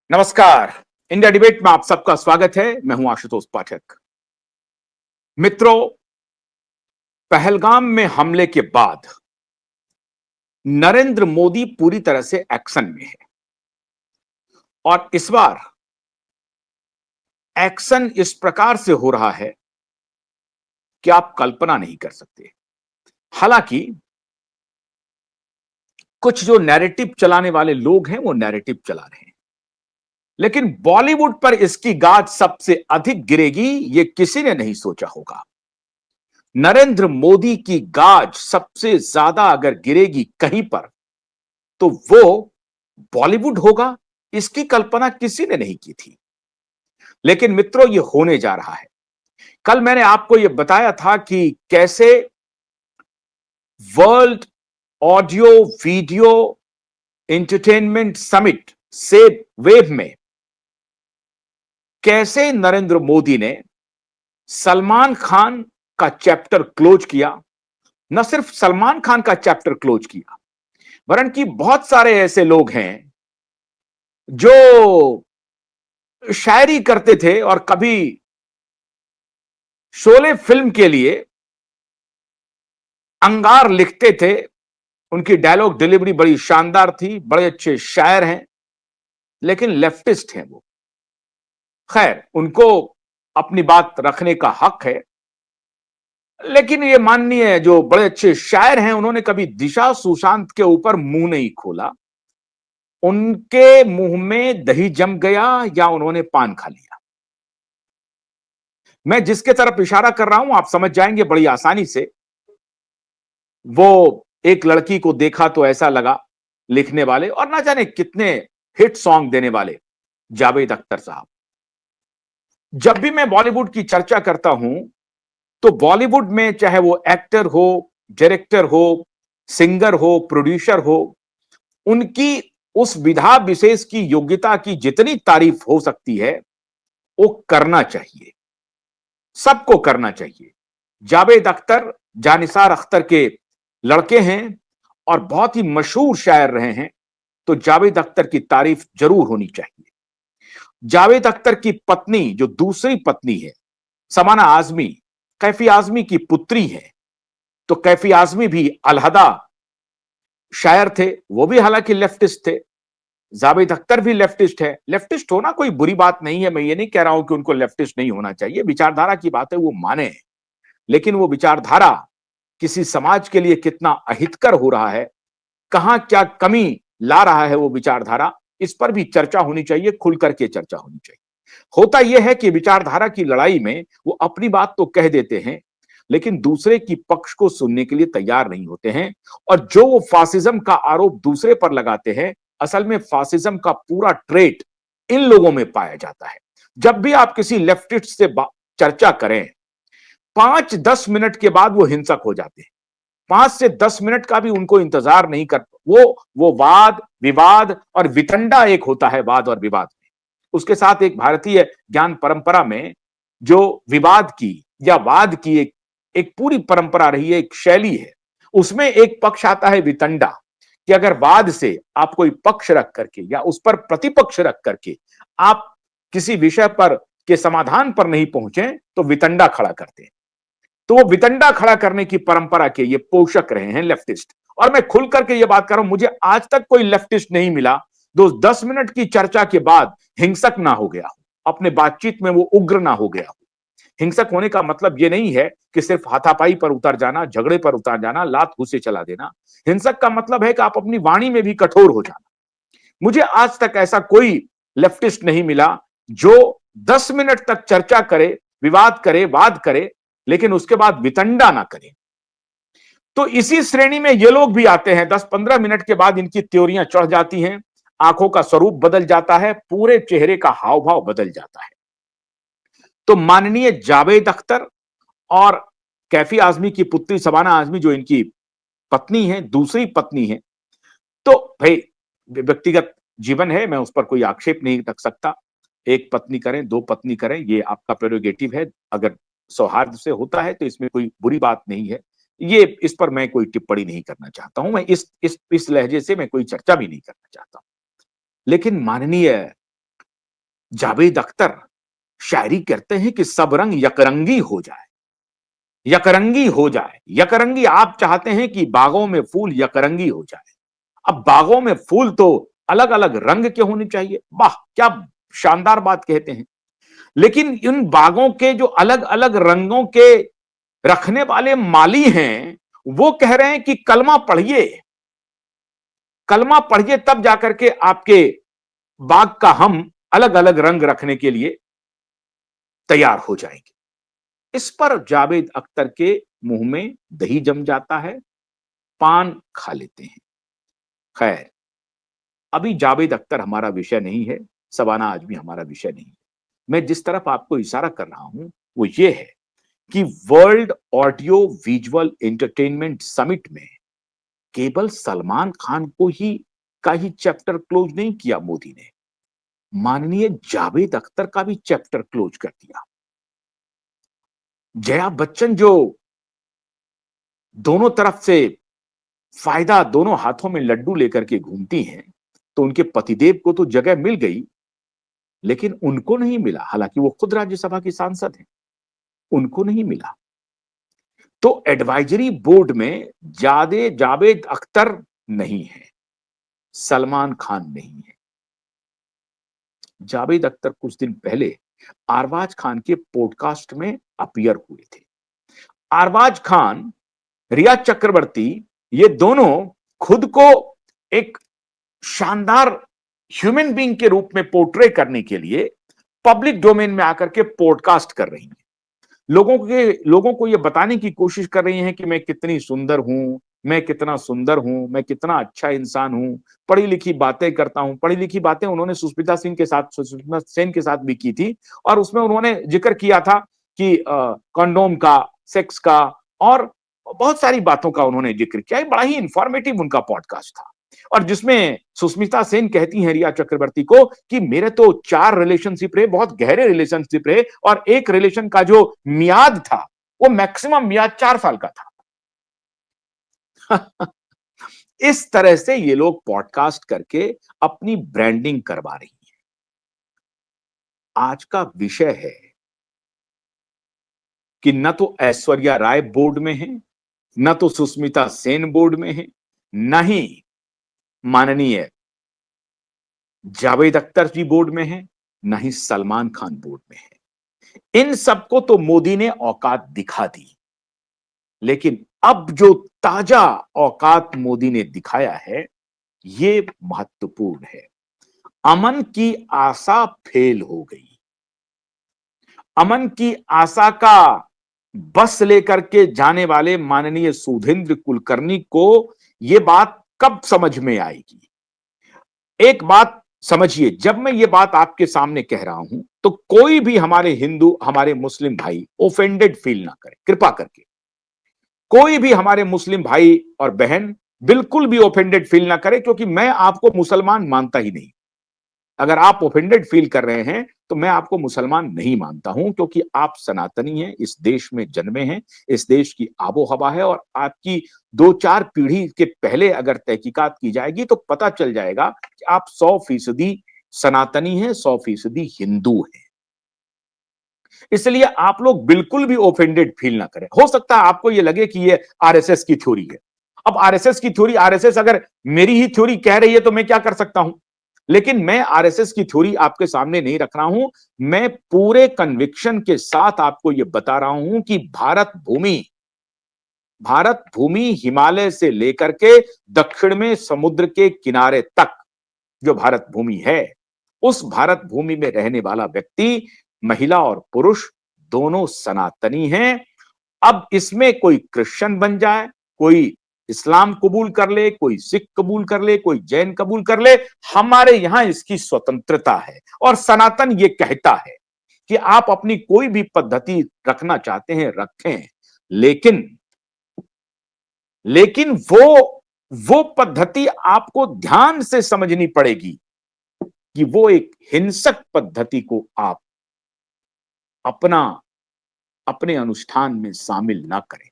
नमस्कार। India debate में आप सबका स्वागत है। मैं हूं आशुतोष पाठक। मित्रों, पहलगाम में हमले के बाद नरेंद्र मोदी पूरी तरह से एक्शन में है और इस बार एक्शन इस प्रकार से हो रहा है कि आप कल्पना नहीं कर सकते। हालांकि कुछ जो नैरेटिव चलाने वाले लोग हैं वो नैरेटिव चला रहे हैं, लेकिन बॉलीवुड पर इसकी गाज सबसे अधिक गिरेगी ये किसी ने नहीं सोचा होगा। नरेंद्र मोदी की गाज सबसे ज्यादा अगर गिरेगी कहीं पर तो वो बॉलीवुड होगा, इसकी कल्पना किसी ने नहीं की थी। लेकिन मित्रों, ये होने जा रहा है। कल मैंने आपको यह बताया था कि कैसे world audio video entertainment summit से वेव में कैसे नरेंद्र मोदी ने सलमान खान का चैप्टर क्लोज किया। न सिर्फ सलमान खान का चैप्टर क्लोज किया, वरन कि बहुत सारे ऐसे लोग हैं जो शायरी करते थे और कभी शोले फिल्म के लिए अंगार लिखते थे। उनकी डायलॉग डिलीवरी बड़ी शानदार थी, बड़े अच्छे शायर हैं, लेकिन लेफ्टिस्ट हैं वो। खैर, उनको अपनी बात रखने का हक है, लेकिन ये माननीय जो बड़े अच्छे शायर हैं, उन्होंने कभी दिशा सुशांत के ऊपर मुंह नहीं खोला। उनके मुंह में दही जम गया या उन्होंने पान खा लिया। मैं जिसके तरफ इशारा कर रहा हूं आप समझ जाएंगे बड़ी आसानी से। वो एक लड़की को देखा तो ऐसा लगा लिखने वाले और ना जाने कितने हिट सॉन्ग देने वाले जावेद अख्तर साहब। जब भी मैं बॉलीवुड की चर्चा करता हूं तो बॉलीवुड में चाहे वो एक्टर हो, डायरेक्टर हो, सिंगर हो, प्रोड्यूसर हो, उनकी उस विधा विशेष की योग्यता की जितनी तारीफ हो सकती है वो करना चाहिए, सबको करना चाहिए। जावेद अख्तर जानिसार अख्तर के लड़के हैं और बहुत ही मशहूर शायर रहे हैं, तो जावेद अख्तर की तारीफ जरूर होनी चाहिए। जावेद अख्तर की पत्नी जो दूसरी पत्नी है समाना आजमी, कैफी आजमी की पुत्री है, तो कैफी आजमी भी अलहदा शायर थे, वो भी हालांकि लेफ्टिस्ट थे। जावेद अख्तर भी लेफ्टिस्ट है। लेफ्टिस्ट होना कोई बुरी बात नहीं है, मैं ये नहीं कह रहा हूं कि उनको लेफ्टिस्ट नहीं होना चाहिए, विचारधारा की बात है वो माने, लेकिन वो विचारधारा किसी समाज के लिए कितना अहितकर हो रहा है, कहां क्या कमी ला रहा है वो विचारधारा, इस पर भी चर्चा होनी चाहिए, खुल करके चर्चा होनी चाहिए। होता यह है कि विचारधारा की लड़ाई में वो अपनी बात तो कह देते हैं, लेकिन दूसरे की पक्ष को सुनने के लिए तैयार नहीं होते हैं। और जो वो फासिज्म का आरोप दूसरे पर लगाते हैं, असल में फासिज्म का पूरा ट्रेट इन लोगों में पाया जाता है। जब भी आप किसी लेफ्टिस्ट से चर्चा करें, 5-10 मिनट के बाद वो हिंसक हो जाते हैं। 5 से 10 मिनट का भी उनको इंतजार नहीं कर, वो वाद विवाद और वितंडा एक होता है वाद और विवाद में। उसके साथ एक भारतीय ज्ञान परंपरा में जो विवाद की या वाद की एक पूरी परंपरा रही है, एक शैली है, उसमें एक पक्ष आता है वितंडा, कि अगर वाद से आप कोई पक्ष रख करके या उस पर प्रतिपक्ष रख करके आप किसी विषय पर के समाधान पर नहीं पहुंचे तो वितंडा खड़ा करते हैं। तो वो वितंडा खड़ा करने की परंपरा के ये पोषक रहे हैं लेफ्टिस्ट। और मैं खुल करके ये बात कर रहा हूं, मुझे आज तक कोई लेफ्टिस्ट नहीं मिला जो 10 मिनट की चर्चा के बाद हिंसक ना हो गया हो, अपने बातचीत में वो उग्र ना हो गया हो। हिंसक होने का मतलब ये नहीं है कि सिर्फ हाथापाई पर उतर जाना, झगड़े पर उतर जाना, लात घूसे चला देना। हिंसक का मतलब है कि आप अपनी वाणी में भी कठोर हो जाना। मुझे आज तक ऐसा कोई लेफ्टिस्ट नहीं मिला जो 10 मिनट तक चर्चा करे, विवाद करे, वाद करे, लेकिन उसके बाद वितंडा ना करे। तो इसी श्रेणी में ये लोग भी आते हैं। 10-15 मिनट के बाद इनकी त्योरियां चढ़ जाती हैं, आंखों का स्वरूप बदल जाता है, पूरे चेहरे का हाव भाव बदल जाता है। तो माननीय जावेद अख्तर और कैफी आजमी की पुत्री शबाना आजमी जो इनकी पत्नी है, दूसरी पत्नी है, तो भाई व्यक्तिगत जीवन है, मैं उस पर कोई आक्षेप नहीं रख सकता। एक पत्नी करें, दो पत्नी करें, ये आपका प्रेरोगेटिव है। अगर सौहार्द से होता है तो इसमें कोई बुरी बात नहीं है। ये इस पर मैं कोई टिप्पणी नहीं करना चाहता हूं। मैं इस लहजे से मैं कोई चर्चा भी नहीं करना चाहता हूं। लेकिन माननीय जावेद अख्तर शायरी करते हैं कि सब रंग यकरंगी हो जाए, यकरंगी हो जाए। यकरंगी आप चाहते हैं कि बागों में फूल यकरंगी हो जाए। अब बागों में फूल तो अलग अलग रंग के होने चाहिए। वाह, क्या शानदार बात कहते हैं। लेकिन इन बागों के जो अलग अलग रंगों के रखने वाले माली हैं, वो कह रहे हैं कि कलमा पढ़िए, कलमा पढ़िए, तब जाकर के आपके बाग का हम अलग अलग रंग रखने के लिए तैयार हो जाएंगे। इस पर जावेद अख्तर के मुंह में दही जम जाता है, पान खा लेते हैं। खैर, अभी जावेद अख्तर हमारा विषय नहीं है, शबाना आजमी हमारा विषय नहीं है। मैं जिस तरफ आपको इशारा कर रहा हूं वो ये है कि world audio visual entertainment summit में केवल सलमान खान को ही का ही चैप्टर क्लोज नहीं किया मोदी ने, माननीय जावेद अख्तर का भी चैप्टर क्लोज कर दिया। जया बच्चन जो दोनों तरफ से फायदा, दोनों हाथों में लड्डू लेकर के घूमती हैं, तो उनके पतिदेव को तो जगह मिल गई, लेकिन उनको नहीं मिला। हालांकि वो खुद राज्यसभा की सांसद हैं, उनको नहीं मिला। तो एडवाइजरी बोर्ड में जावेद अख्तर नहीं है, सलमान खान नहीं है। जावेद अख्तर कुछ दिन पहले अरबाज खान के पॉडकास्ट में अपीयर हुए थे। अरबाज खान, रिया चक्रवर्ती, ये दोनों खुद को एक शानदार ह्यूमन बीइंग के रूप में पोर्ट्रे करने के लिए पब्लिक डोमेन में आकर के पॉडकास्ट कर रही हैं। लोगों को ये बताने की कोशिश कर रही हैं कि मैं कितनी सुंदर हूं, मैं कितना सुंदर हूं, मैं कितना अच्छा इंसान हूं, पढ़ी लिखी बातें करता हूं। पढ़ी लिखी बातें उन्होंने सुष्मिता सेन के साथ भी की थी, और उसमें उन्होंने जिक्र किया था कि कंडोम का, सेक्स का और बहुत सारी बातों का उन्होंने जिक्र किया। बड़ा ही इंफॉर्मेटिव उनका पॉडकास्ट था, और जिसमें सुष्मिता सेन कहती हैं रिया चक्रवर्ती को कि मेरे तो 4 रिलेशनशिप रहे, बहुत गहरे रिलेशनशिप रहे, और एक रिलेशन का जो मियाद था वो मैक्सिमम मियाद 4 साल का था। इस तरह से ये लोग पॉडकास्ट करके अपनी ब्रांडिंग करवा रही हैं। आज का विषय है कि न तो ऐश्वर्या राय बोर्ड में है, न तो सुष्मिता सेन बोर्ड में है, न ही माननीय जावेद अख्तर जी बोर्ड में है, न ही सलमान खान बोर्ड में है। इन सबको तो मोदी ने औकात दिखा दी, लेकिन अब जो ताजा औकात मोदी ने दिखाया है, ये महत्वपूर्ण है। अमन की आशा फेल हो गई। अमन की आशा का बस लेकर के जाने वाले माननीय सुधींद्र कुलकर्णी को यह बात कब समझ में आएगी? एक बात समझिए, जब मैं ये बात आपके सामने कह रहा हूं तो कोई भी हमारे हिंदू, हमारे मुस्लिम भाई ऑफेंडेड फील ना करे, कृपा करके। कोई भी हमारे मुस्लिम भाई और बहन बिल्कुल भी ऑफेंडेड फील ना करे, क्योंकि मैं आपको मुसलमान मानता ही नहीं। अगर आप ऑफेंडेड फील कर रहे हैं तो मैं आपको मुसलमान नहीं मानता हूं, क्योंकि आप सनातनी हैं, इस देश में जन्मे हैं, इस देश की आबो हवा है, और आपकी 2-4 पीढ़ी के पहले अगर तहकीकात की जाएगी तो पता चल जाएगा कि आप 100% सनातनी हैं, 100% हिंदू हैं। इसलिए आप लोग बिल्कुल भी ऑफेंडेड फील ना करें। हो सकता है आपको यह लगे कि ये आरएसएस की थ्योरी है। अब आरएसएस की थ्योरी, आरएसएस अगर मेरी ही थ्योरी कह रही है तो मैं क्या कर सकता हूं? लेकिन मैं आरएसएस की थ्योरी आपके सामने नहीं रख रहा हूं। मैं पूरे कन्विक्शन के साथ आपको यह बता रहा हूं कि भारत भूमि हिमालय से लेकर के दक्षिण में समुद्र के किनारे तक जो भारत भूमि है, उस भारत भूमि में रहने वाला व्यक्ति, महिला और पुरुष दोनों सनातनी हैं। अब इसमें कोई क्रिश्चियन बन जाए, कोई इस्लाम कबूल कर ले, कोई सिख कबूल कर ले, कोई जैन कबूल कर ले, हमारे यहां इसकी स्वतंत्रता है। और सनातन ये कहता है कि आप अपनी कोई भी पद्धति रखना चाहते हैं, रखें, लेकिन वो पद्धति आपको ध्यान से समझनी पड़ेगी कि वो एक हिंसक पद्धति को आप अपने अनुष्ठान में शामिल ना करें।